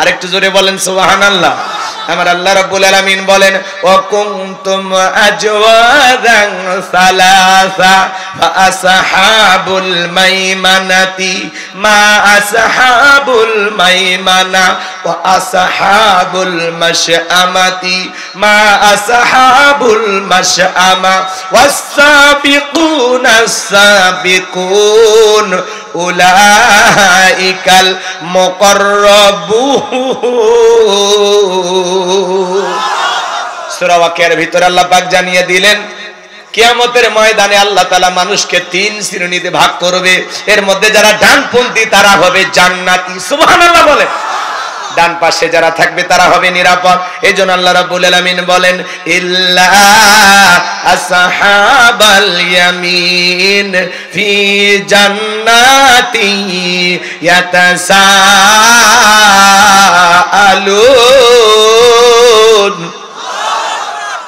A: আরেকটু জোরে বলেন সুবহানাল্লাহ। আমার আল্লাহ রাব্বুল আলামিন বলেন ওয়া কুনতুম আজওয়াদান সালাসা ফা আসহাবুল মাইমানাতি মা আসহাবুল মাইমানা ওয়া আসহাবুল মাশআমাতি মা আসহাবুল মাশআমা ওয়াস সাবিকুনাস সাবিকুন উলাইকাল মুকাররাবুন। সূরা ওয়াকিয়ার ভিতরে আল্লাহ পাক জানিয়ে দিলেন কিয়ামতের ময়দানে আল্লাহ তাআলা মানুষকে 3 শ্রেণীতে ভাগ করবে, এর মধ্যে যারা ডানপন্থী তারা হবে জান্নাতি। সুবহানাল্লাহ বলে। ডান পাশে যারা থাকবে তারা হবে নিরাপদ। এইজন্য আল্লাহ রাব্বুল আলামিন বলেন ইল্লা আসহাবাল ইয়ামিন ফি জান্নাতি ইয়াতাসাআলুন।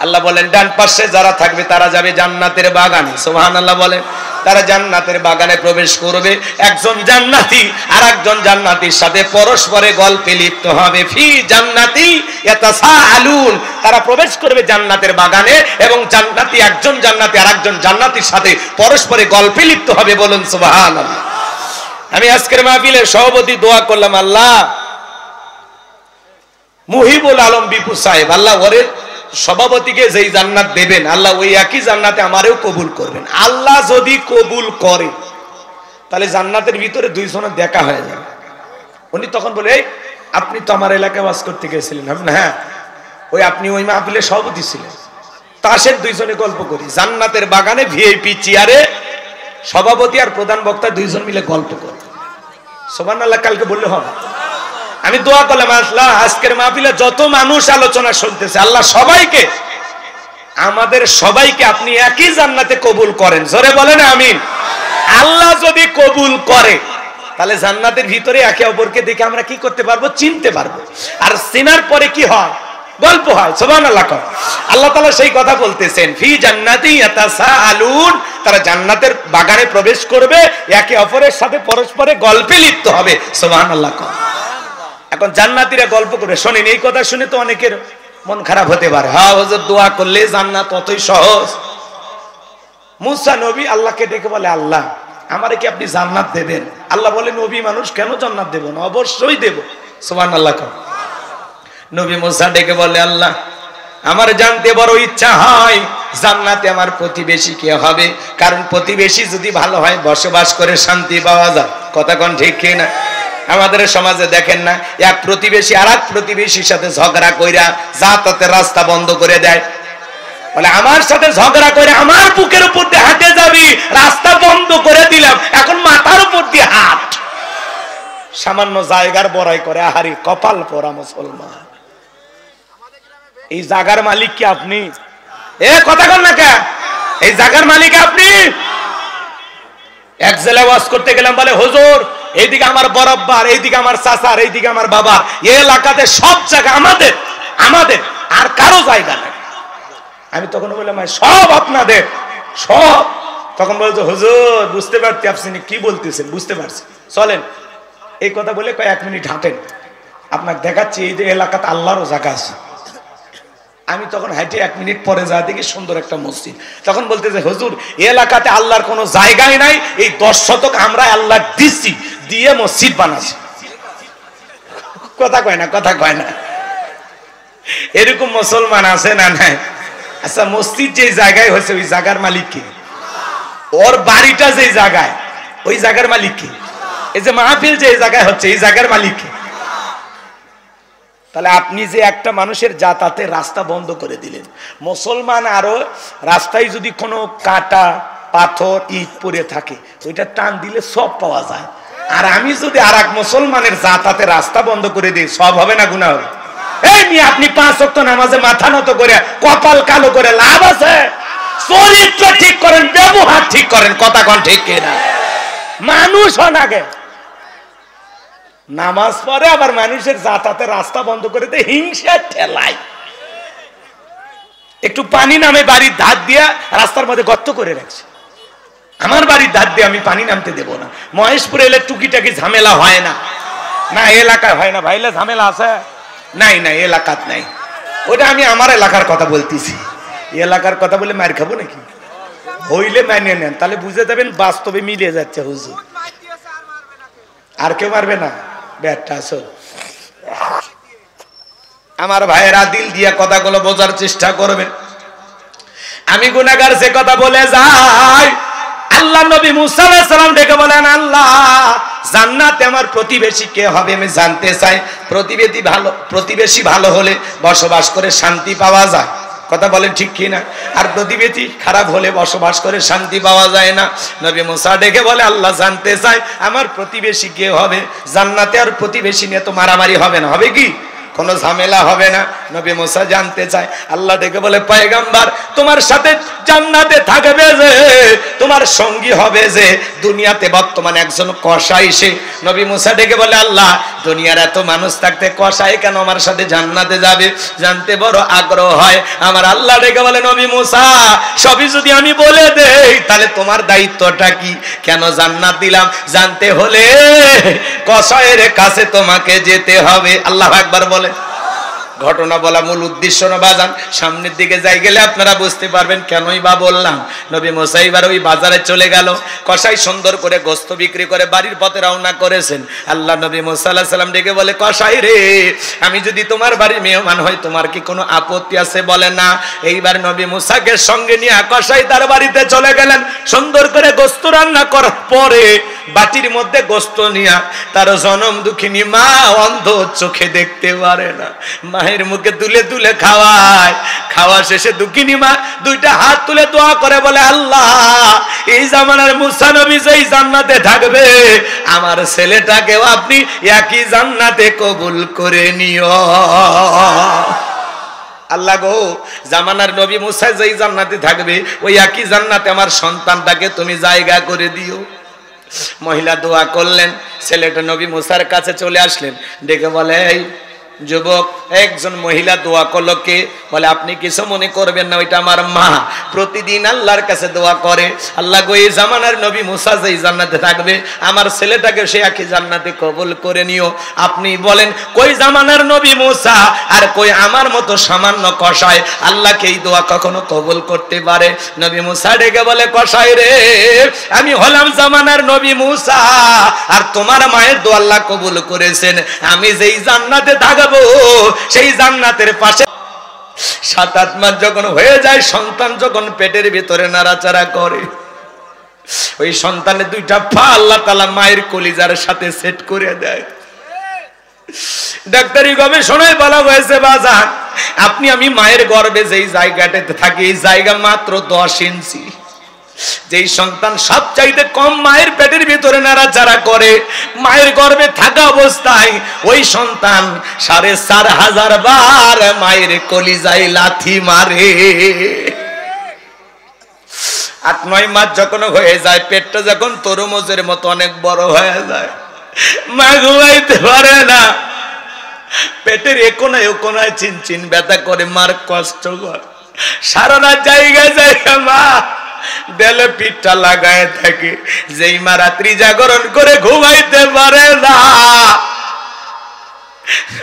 A: আল্লাহ বলেন ডান পাশে যারা থাকবে তারা যাবে জান্নাতের বাগানে। সুবহানাল্লাহ বলেন। তারা জান্নাতের বাগানে প্রবেশ করবে, একজন জান্নাতি আর একজন জান্নাতীর সাথে পরস্পরে গল্পে লিপ্ত হবে। ফি জান্নাতি ইয়াতাসাআলুন, তারা প্রবেশ করবে জান্নাতের বাগানে এবং জান্নাতি একজন জান্নাতি আর একজন জান্নাতীর সাথে পরস্পরে গল্পে লিপ্ত হবে। বলুন সুবহানাল্লাহ। আমি আজকের মাহফিলের সভাপতি দোয়া করলাম আল্লাহ মুহিবুল আলম বিপু সাহেব, আল্লাহ ওরে সভাপতিকে যেই জান্নাত দেবেন আল্লাহ ওই একই জান্নাতে আমারেও কবুল করবেন। আল্লাহ যদি কবুল করে তাহলে জান্নাতের ভিতরে দুইজনের দেখা হয়ে যাবে। উনি তখন বলে এই আপনি তো আমার এলাকায় বাস করতে গেছিলেন। হ্যাঁ, ওই আপনি ওই মাহফিলে সভাপতি ছিলেন। তাসের দুইজনে গল্প করি জান্নাতের বাগানে ভিআইপি চেয়ারে সভাপতি আর প্রধান বক্তা দুইজন মিলে গল্প করে। সুবহানাল্লাহ কালকে বললে হবে। আমি দোয়া করলাম আল্লাহ আজকের মাহফিলে যত মানুষ আলোচনা শুনতেছে আল্লাহ সবাইকে আমাদের সবাইকে আপনি একই জান্নাতে কবুল করেন। জোরে বলেন আমিন। আল্লাহ যদি কবুল করে তাহলে জান্নাতের ভিতরে একে অপরকে দেখে আমরা কি করতে পারবো, চিনতে পারবো। আর চিনার পরে কি হয়, গল্প হয়। সুবহানাল্লাহ। আল্লাহ তাআলা সেই কথা বলতেছেন ফি জান্নাতি ইয়াতাসাআলুন, তারা জান্নাতের বাগানে প্রবেশ করবে, একে অপরের সাথে পরস্পরে গল্পে লিপ্ত হবে। সুবহানাল্লাহ। এখন জান্নাতীরা গল্প করবে। শোনেন এই কথা শুনে তো অনেকের মন খারাপ হতে পারে। হ্যাঁ হুজুর দোয়া করলে জান্নাত অতই সহজ। মুসা নবী আল্লাহকে ডেকে বলে আল্লাহ আমারে কি আপনি জান্নাত দেবেন? আল্লাহ বলে নবী মানুষ কেন জান্নাত দেব না, অবশ্যই দেব। সুবহানাল্লাহ। নবী মুসা ডেকে বলে আল্লাহ আমার জানতে বড় ইচ্ছা হয় জান্নাতে আমার প্রতিবেশী কে হবে, কারণ প্রতিবেশী যদি ভালো হয় বসবাস করে শান্তি পাওয়া যায়। কথা কোন ঠিক কি না? আমাদের সমাজে দেখেন না এক প্রতিবেশী আর এক প্রতিবেশীর সাথে ঝগড়া কইরা যাতায়াতের রাস্তা বন্ধ করে দেয়। বলে আমার সাথে ঝগড়া করে আমার বুকের উপর দিয়ে হাঁটে যাবি, রাস্তা বন্ধ করে দিলাম, এখন মাথার উপর দিয়ে হাঁট। সামান্য জায়গার বড়াই করে। আহারি কপাল পোড়া মুসলমান। এই জায়গার মালিক কি আপনি? এ কথা কন না কে? এই জায়গার মালিক আপনি? এক জেলায় ওয়াজ করতে গেলাম, বলে হুজুর এইদিকে আমার বরাবর, এইদিকে আমার চাচার, এইদিকে আমার বাবা, এই এলাকাতে সব জায়গা আমাদের, আমাদের আর কারো জায়গা নেই। আমি তখন বললাম সব আপনাদের, সব। তখন বলতো হুজুর বুঝতে পারছি আপনি কি বলতেছেন, বুঝতে পারছি, চলেন। এই কথা বলে কয়েক মিনিট হাঁটেন, আপনাকে দেখাচ্ছি এই যে এলাকাতে আল্লাহরও জায়গা আছে। আমি তখন হাঁটে 1 মিনিট পরে যা দেখি সুন্দর একটা মসজিদ। তখন বলতেছে হুজুর এই এলাকাতে আল্লাহর কোনো জায়গাই নাই, এই 10 শতক আমরা আল্লাহ দিচ্ছি, দিয়ে মসজিদ বানাচ্ছি। কথা কয় না, কথা কয় না। এরকম মুসলমান আছে না নাই? আচ্ছা, মসজিদ যে জায়গায় হয়েছে ওই জায়গার মালিক কে? ওর বাড়িটা যে জায়গায় ওই জায়গার মালিক কে? এই যে মাহফিল যে জায়গায় হচ্ছে এই জায়গার মালিক কে? তাহলে আপনি যে একটা মানুষের যাতায়াতের রাস্তা বন্ধ করে দিলেন, মুসলমান আরো রাস্তায় যদি কোনো কাটা পাথর ইট পড়ে থাকে ওইটা টান দিলে সব পাওয়া যায়, আর আমি যদি আর এক মুসলমানের যাতায়াতের রাস্তা বন্ধ করে দিই সব হবে না গুনাহ হবে? এই নিয়ে আপনি 5 ওয়াক্ত নামাজে মাথা নত করে কপাল কালো করে লাভ আছে? চরিত্র ঠিক করেন, ব্যবহার ঠিক করেন, কথা কোন ঠিক কিনা? মানুষ হন আগে, নামাজ পড়ে আবার মানুষের যাতায়াতের রাস্তা বন্ধ করে দেয় হিংসা ঠেলায়। একটু পানি নামে বাড়ির ধার দিয়া রাস্তার মধ্যে গর্ত করে রাখছে, আমার বাড়ির ধার দিয়ে আমি পানি নামতে দেব না। মহেশপুরে এলে টুকিটাকি ঝামেলা হয় না, না এলাকায় হয় না ভাইলে ঝামেলা আছে? নাই নাই, এলাকাত নাই। ওটা আমি আমার এলাকার কথা বলতেছি, এলাকার কথা বলে মার খাবো নাকি? হইলে মানিয়ে নেন, তাহলে বুঝে যাবেন বাস্তবে মিলে যাচ্ছে হুজুর। আর কেউ মারবে না ব্যাটটা আসল। আমার ভাইয়েরা দিল দিয়া কথাগুলো বোঝার চেষ্টা করবেন। আমি গুনাহগার সে কথা বলে যাই, আল্লাহ নবী মুসা আলাইহিস সালাম ডেকে বলেন, আল্লাহ জান্নাতে আমার প্রতিবেশী কে হবে আমি জানতে চাই। প্রতিবেশী ভালো হলে বসবাস করে শান্তি পাওয়া যায়, কথা বলেন ঠিক কি না? আর প্রতিবেশী খারাপ হলে বসবাস করে শান্তি পাওয়া যায় না। নবী মুসা ডেকে বলে, আল্লাহ জানতে চাই আমার প্রতিবেশী কে হবে জান্নাতে, আর প্রতিবেশী নিয়ে তো মারামারি হবে না, হবে কি? কোনো ঝামেলা হবে না। নবী মুসা জানতে চায়, আল্লাহ ডেকে বলে, পয়গম্বর তোমার সাথে জান্নাতে থাকবে যে, তোমার সঙ্গী হবে যে দুনিয়াতে বর্তমানে একজন কসাই সে। নবী মুসা ডেকে বলে, আল্লাহ দুনিয়ার এত মানুষ থাকতে কসাই কেন আমার সাথে জান্নাতে যাবে? জানতে বড় আগ্রহ হয় আমার। আল্লাহ ডেকে বলে, নবী মুসা সবই যদি আমি বলে দেই তাহলে তোমার দায়িত্বটা কি? কেন জান্নাত দিলাম? জানতে হলে কসাইয়ের কাছে তোমাকে যেতে হবে। আল্লাহু আকবার বলে। ঘটনা বলা মূল উদ্দেশ্য না বাজান, সামনের দিকে যাই গেলে আপনারা বুঝতে পারবেন কেনই বা বললাম। নবী মুসা এবার ওই বাজারে চলে গেল, কসাই সুন্দর করে গোশত বিক্রি করে বাড়ির পথে রওনা করেছেন। আল্লাহ নবী মুসা আলাইহিস সালাম ডেকে বলে, কসাই রে আমি যদি তোমার বাড়ির মেহমান হই তোমার কি কোনো আপত্তি আছে? বলে না। এইবার নবী মুসাকে সঙ্গে নিয়ে কসাই তার বাড়িতে চলে গেলেন। সুন্দর করে গোশত রান্না করার পরে বাটির মধ্যে গোশত নিয়ে তার জনম দুঃখিনী মা অন্ধ চোখে দেখতে পারে না, মায়ের মুখে তুলে তুলে খাওয়ায়। খাওয়া শেষে দুঃখিনী মা দুইটা হাত তুলে দোয়া করে বলে, আল্লাহ এই জামানার মুসা নবী যেই জান্নাতে থাকবে আমার ছেলেটাকেও আপনি একই জান্নাতে কবুল করে নিও। আল্লাহ গো জামানার নবী মুসা যেই জান্নাতে থাকবে ওই একই জান্নাতে আমার সন্তানটাকে তুমি জায়গা করে দিও। মহিলা দোয়া করলেন, ছেলেটা নবী মুসার কাছে চলে আসলেন, ডেকে বলে, এই যুবক, একজন মহিলা দোয়া করলো, কে? বলে আপনি কিছু মনে করবেন না, ওইটা আমার মা, প্রতিদিন আল্লাহর কাছে দোয়া করে, আল্লাহ গো এই জামানার নবী মুসা যেই জান্নাতে থাকবে আমার ছেলেটাকে সে একই জান্নাতে কবুল করে নিও। আপনি বলেন কই জামানার নবী মুসা আর কই আমার মতো সামান্য কসাই আল্লাহকে এই দোয়া কখনো কবুল করতে পারে? নবী মুসা ডেকে বলে, কসাই রে আমি হলাম জামানার নবী মুসা, আর তোমার মায়ের দোয়া আল্লাহ কবুল করেছেন। আমি যেই জান্নাতে থাকবো সেই জান্নাতের পাশে 7-8 মাস যখন হয়ে যায়, সন্তান যখন পেটের ভিতরে নাড়াচাড়া করে, ওই সন্তানের দুইটা পা আল্লাহ তাআলা মায়ের কলিজার সাথে সেট করে দেয়। ডাক্তারি গবেষণায় বলা হয়েছে বাজান, আপনি আমি মায়ের গর্ভে যেই জায়গাটাতে থাকি এই জায়গা মাত্র 10 ইঞ্চি। যেই সন্তান সবচাইতে কম মায়ের পেটের ভিতরে নাড়াচাড়া করে মায়ের গর্ভে থাকা অবস্থায় ওই সন্তান 4500 বার মায়ের কলিজায় লাথি মারে। 8-9 মাস যখন হয়ে যায়, পেটটা যখন তরমুজের মতো অনেক বড় হয়ে যায়, মা ঘুমাইতে পারে না, পেটের একোনায় ওকোনায় চিনচিন ব্যথা করে, মার কষ্ট করে, সারা রাত জায়গা জায়গা মা দেলে পিঠটা লাগায় থাকে। যেই মা রাত্রি জাগরণ করে ঘুমাইতে পারে না,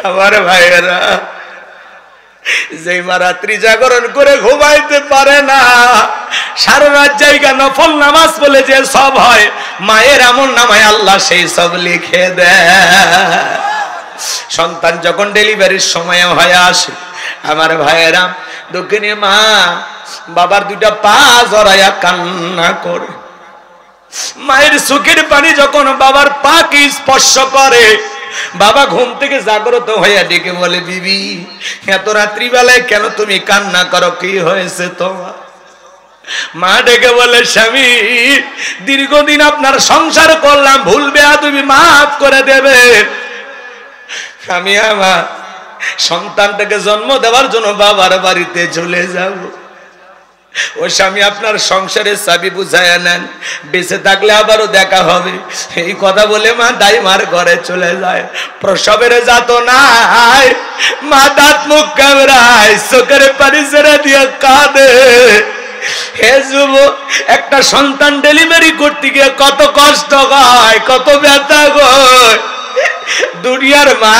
A: আমার ভাইয়েরা, যেই মা রাত্রি জাগরণ করে ঘুমাইতে পারে না, সারা রাত জায়গা নফল নামাজ বলে যে সব হয়, মায়ের আমল নামায় আল্লাহ সেই সব লিখে দেয়। সন্তান যখন ডেলিভারির সময় হয়ে আসে, আমার ভাইয়েরা দক্ষিণে মা বাবার দুইটা পা জড়াইয়া কান্না করে। মায়ের চোখের পানি যখন বাবার পাকে স্পর্শ করে, বাবা ঘুম থেকে জাগ্রত হইয়া ডেকে বলে, বিবি এত রাত্রিবেলায় কেন তুমি কান্না করো, কি হয়েছে তোমার? মা ডেকে বলে, স্বামী দীর্ঘদিন আপনার সংসার করলাম, ভুল বেয়াদবি মাফ করে দেবে। আমি আমার সন্তানটাকে জন্ম দেওয়ার জন্য বাবার বাড়িতে চলে যাব। ও স্বামী আপনার সংসারের চাবি বুঝাইয়া নেন, বেঁচে থাকলে আবারও দেখা হবে। এই কথা বলে মা দাইমার ঘরে চলে যায়। প্রসবের যাতনায় মা দাঁত মুখ কামড়ায়, চোখের পানি ছেড়ে দিয়ে কাঁদে। হে যুবক, একটা সন্তান ডেলিভারি করতে গিয়ে কত কষ্ট হয়, কত ব্যথা হয়, দুনিয়ার মা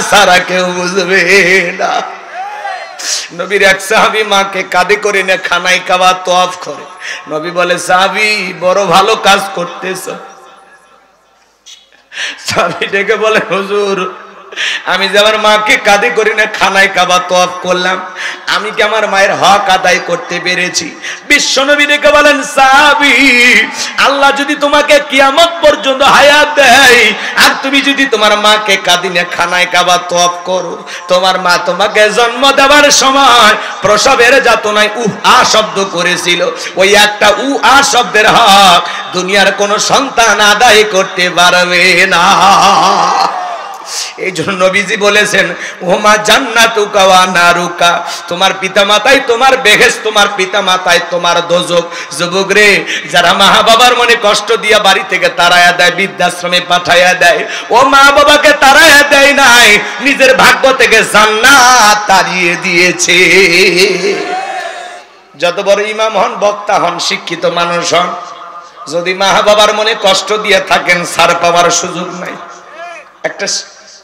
A: সারা কেউ বুঝবে না। নবীর এক সাহাবী মাকে কাঁধে করে নিয়ে খানায় কাবা তওয়াফ করে। নবী বলে, সাহাবী বড় ভালো কাজ করতেছ। সাহাবী ডেকে বলে, হুজুর আমি যে আমার মাকে কাঁধে করে নিয়ে খানায় কাবা তওয়াফ করলাম, আমি কি আমার মায়ের হক আদায় করতে পেরেছি? বিশ্বনবী ডেকে বলেন, সাহাবী আল্লাহ যদি তোমাকে কিয়ামত পর্যন্ত হায়াত দেয়, আর তুমি যদি তোমার মাকে কাঁধে নিয়ে খানায় কাবা তওয়াফ করো, তোমার মা তোমাকে জন্ম দেওয়ার সময় প্রসবের যাতনায় আ শব্দ করেছিল, ওই একটা আ শব্দের হক দুনিয়ার কোন সন্তান আদায় করতে পারবে না। এই জন্য নবীজি বলেছেন, ওমা জান্নাতুকা ওয়া নারুকা, তোমার পিতামাতাই তোমার বেহেশত, তোমার পিতামাতাই তোমার দোজখ। যুবক রে, যারা মা বাবার মনে কষ্ট দিয়া বাড়ি থেকে তাড়ায়া দেয়, বৃদ্ধাশ্রমে পাঠাইয়া দেয়, ও মা বাবাকে তাড়ায়া দেয় নাই, নিজের ভাগ্য থেকে জান্নাত তাড়িয়ে দিয়েছে। যত বড় ইমাম হন, বক্তা হন, শিক্ষিত মানুষ হন, যদি মা বাবার মনে কষ্ট দিয়ে থাকেন, ছাড় পাওয়ার সুযোগ নাই। একটা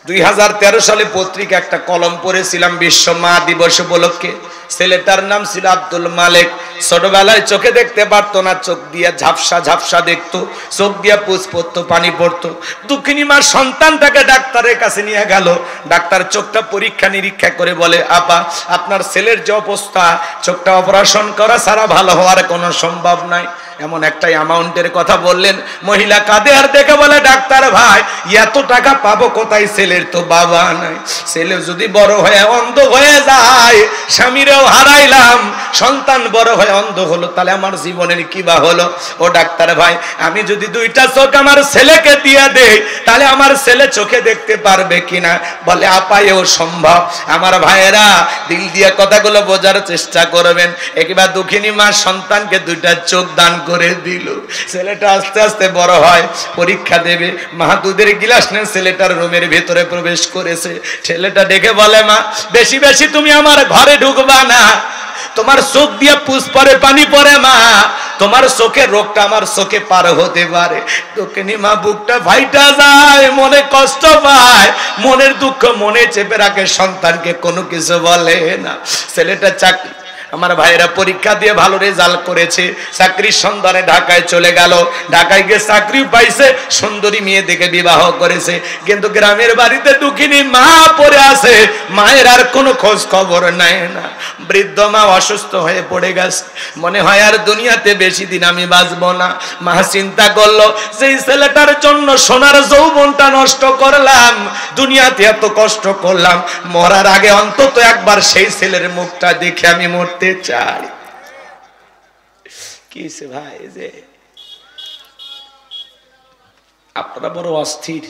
A: 2013 সালে পত্রিকা একটা কলম পড়েছিলাম বিশ্ব মা দিবস উপলক্ষে। ছেলেটার নাম ছিল আব্দুল মালেক। ছোটবেলায় চোখে দেখতে পারতো না, চোখ দিয়ে ঝাপসা ঝাপসা দেখতো, চোখ দিয়ে পুষ পড়তো, পানি পড়তো। দুঃখিনী মা সন্তানটাকে ডাক্তারের কাছে নিয়ে গেল। ডাক্তার চোখটা পরীক্ষা নিরীক্ষা করে বলে, আপা আপনার ছেলের যে অবস্থা, চোখটা অপারেশন করা ছাড়া ভালো হওয়ার কোনো সম্ভব নাই। এমন একটা অ্যামাউন্টের কথা বললেন। মহিলা কাঁদে আর দেখে বলে, ডাক্তার ভাই এত টাকা পাবো কোথায়, ছেলের তো বাবা নাই। ছেলে যদি বড় হয়ে অন্ধ হয়ে যায়, স্বামীরেও হারাইলাম, সন্তান বড় হয়ে অন্ধ হলো, তাহলে আমার জীবনের কি বা হলো? ও ডাক্তার ভাই, আমি যদি দুইটা চোখ আমার ছেলেকে দিয়ে দেই, তাহলে আমার ছেলে চোখে দেখতে পারবে কিনা? বলে, আপা এও সম্ভব। আমার ভাইয়েরা দিল দিয়ে কথাগুলো বোঝার চেষ্টা করবেন। একবার দুঃখিনী মা সন্তানকে দুইটা চোখ দান করে দিল। ছেলেটা আস্তে আস্তে বড় হয়, পরীক্ষা দেবে। মা দুধের গিলাস নেন, ছেলেটার রুমের ভেতরে প্রবেশ করেছে। ছেলেটা ডেকে বলে, মা বেশি বেশি তুমি আমার ঘরে ঢুকবা না, তোমার চোখ দিয়ে পুষ পরে, পানি পড়ে, মা তোমার চোখের রোগটা আমার চোখে পার হতে পারে। দক্ষিণী মা বুকটা ফাইটা যায়, মনে কষ্ট পায়, মনের দুঃখ মনে চেপে রাখে, সন্তানকে কোনো কিছু বলে না। ছেলেটা চাকরি, আমার ভাইয়েরা পরীক্ষা দিয়ে ভালো রেজাল্ট করেছে, চাকরির সন্ধানে ঢাকায় চলে গেল। ঢাকায় গিয়ে চাকরি পাইছে, সুন্দরী মেয়ে দেখে বিবাহ করেছে। কিন্তু গ্রামের বাড়িতে দুঃখিনী মা পড়ে আছে, মায়ের আর কোনো খোঁজ খবর নাই না। বৃদ্ধ মা অসুস্থ হয়ে পড়ে গেছে, মনে হয় আর দুনিয়াতে বেশি দিন আমি বাঁচবো না। মা চিন্তা করলো, যেই ছেলেটার জন্য সোনার যৌবনটা নষ্ট করলাম, দুনিয়াতে এত কষ্ট করলাম, মরার আগে অন্তত একবার সেই ছেলের মুখটা দেখে আমি মরতে চাই। কিসে ভাই, যে আপনারা বড় অস্থির,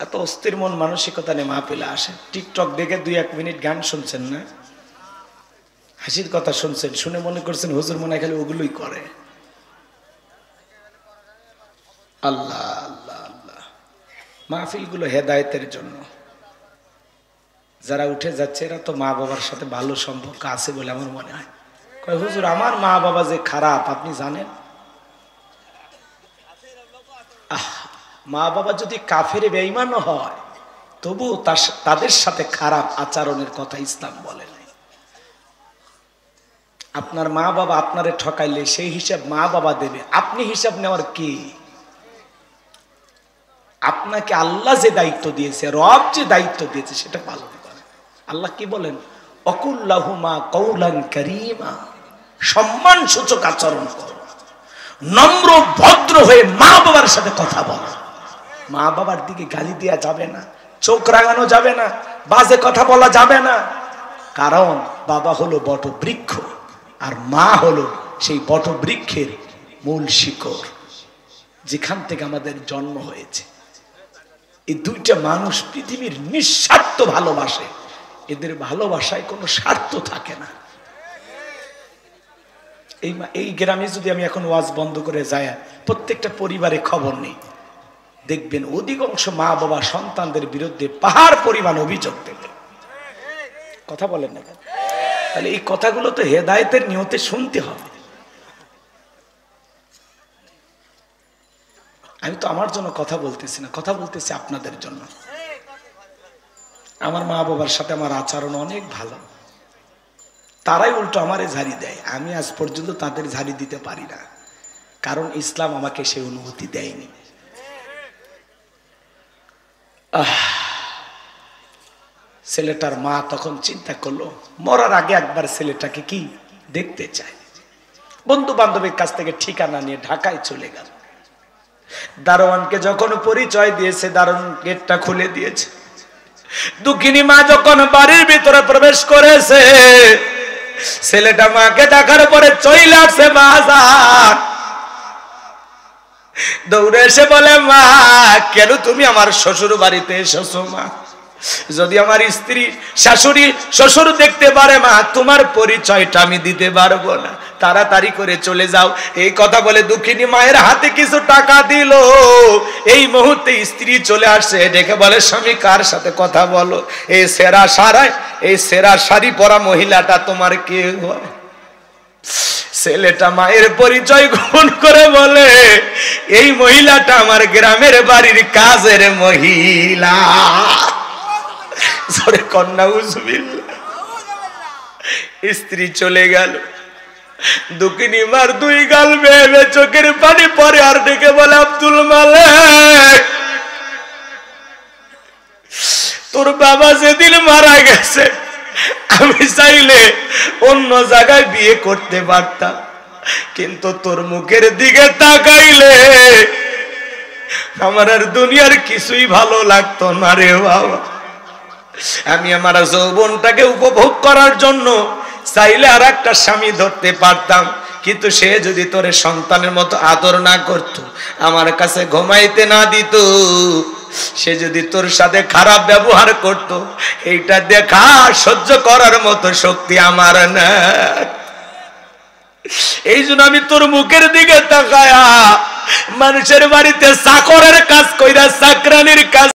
A: এত অস্থির মন মানসিকতা নিয়ে মাহফিলে আসেন। টিকটক দেখে 2-1 মিনিট গান শুনছেন না, হাসির কথা শুনছেন, শুনে মনে করছেন হুজুর মনে খালি ওগুলোই করে। আল্লাহ আল্লাহ আল্লাহ, মাহফিলগুলো হেদায়েতের জন্য। যারা উঠে যাচ্ছে এরা তো মা বাবার সাথে ভালো সম্পর্ক আছে বলে আমার মনে হয়। কয় হুজুর আমার মা বাবা যে খারাপ আপনি জানেন? মা বাবা যদি কাফের বেঈমান হয়, তবু তাদের সাথে খারাপ আচরণের কথা ইসলাম বলে নাই। আপনার মা বাবা আপনারে ঠকাইলে সেই হিসাব মা বাবা দেবে, আপনি হিসাব নেওয়ার কি? আপনাকে আল্লাহ যে দায়িত্ব দিয়েছে, রব যে দায়িত্ব দিয়েছে সেটা পালন করেন। আল্লাহ কি বলেন? অকুল্লাহুমা কওলান কারীমা, সম্মান সূচক আচরণ করো, নম্র ভদ্র হয়ে মা বাবার সাথে কথা বলো। মা বাবার দিকে গালি দেওয়া যাবে না, চোখ রাঙানো যাবে না, বাজে কথা বলা যাবে না। কারণ বাবা হলো বটবৃক্ষ আর মা হলো সেই বটবৃক্ষের মূল শিকড়, যেখান থেকে আমাদের জন্ম হয়েছে। এই দুইটা মানুষ পৃথিবীর নিঃস্বার্থ ভালোবাসে, এদের ভালোবাসায় কোনো স্বার্থ থাকে না। এই গ্রামে যদি আমি এখন ওয়াজ বন্ধ করে যাই, প্রত্যেকটা পরিবারে খবর নেই, দেখবেন অধিকাংশ মা বাবা সন্তানদের বিরুদ্ধে পাহাড় পরিমাণ অভিযোগ দেবে। কথা বলেন না কেন? তাহলে এই কথাগুলো তো হেদায়েতের নিয়তে শুনতে হবে। আমি তো আমার জন্য কথা বলতেছি না, কথা বলতেছি আপনাদের জন্য। আমার মা বাবার সাথে আমার আচরণ অনেক ভালো, তারাই উল্টো আমারে ঝাড়ি দেয়। আমি আজ পর্যন্ত তাদের ঝাড়ি দিতে পারি না, কারণ ইসলাম আমাকে সেই অনুমতি দেয়নি। ছেলেটার মা তখন চিন্তা করলো, মরার আগে একবার ছেলেটাকে কি দেখতে চায়। বন্ধু বান্ধবের কাছ থেকে ঠিকানা নিয়ে ঢাকায় চলে গেল। দারোয়ানকে যখন পরিচয় দিয়েছে, দারোয়ান গেটটা খুলে দিয়েছে। দুঃখিনী মা যখন বাড়ির ভিতরে প্রবেশ করেছে, ছেলেটা মাকে দেখার পরে চলে আসছে বাজার। দৌড়ে এসে বলে, মা কেন তুমি আমার শ্বশুর বাড়িতে এসেছো? মা, যদি আমার স্ত্রী শাশুড়ি শ্বশুর দেখতে পারে, মা তোমার পরিচয়টা আমি দিতে পারবো না, তাড়াতাড়ি করে চলে যাও। এই কথা বলে দুঃখিনী মায়ের হাতে কিছু টাকা দিল। এই মুহূর্তে স্ত্রী চলে আসছে, ডেকে বলে, স্বামী কার সাথে কথা বলো? এই সেরা শাড়ি পরা মহিলাটা তোমার কে? ছেলেটা মায়ের পরিচয় গোপন করে বলে, এই মহিলাটা আমার গ্রামের বাড়ির কাজের মহিলা। স্ত্রী চলে গেল। দুঃখিনী মার দুই গাল বেয়ে চোখের পানি পরে আর ডেকে বলে, আব্দুল মালেক, তোর বাবা যেদিন মারা গেছে, আমি চাইলে অন্য জায়গায় বিয়ে করতে পারতাম, কিন্তু তোর মুখের দিকে তাকাইলে আমার আর দুনিয়ার কিছুই ভালো লাগতো না রে বাবা। আমি আমার যৌবনটাকে উপভোগ করার জন্য চাইলে আর একটা স্বামী ধরতে পারতাম, কিন্তু সে যদি তোরে সন্তানের মতো আদর না করত, আমার কাছে ঘুমাইতে না দিত, সে যদি তোর সাথে খারাপ ব্যবহার করত, এইটা দেখা সহ্য করার মতো শক্তি আমার না। এই জন্য আমি তোর মুখের দিকে তাকায়া মানুষের বাড়িতে চাকরের কাজ কইরা চাকরানির কাজ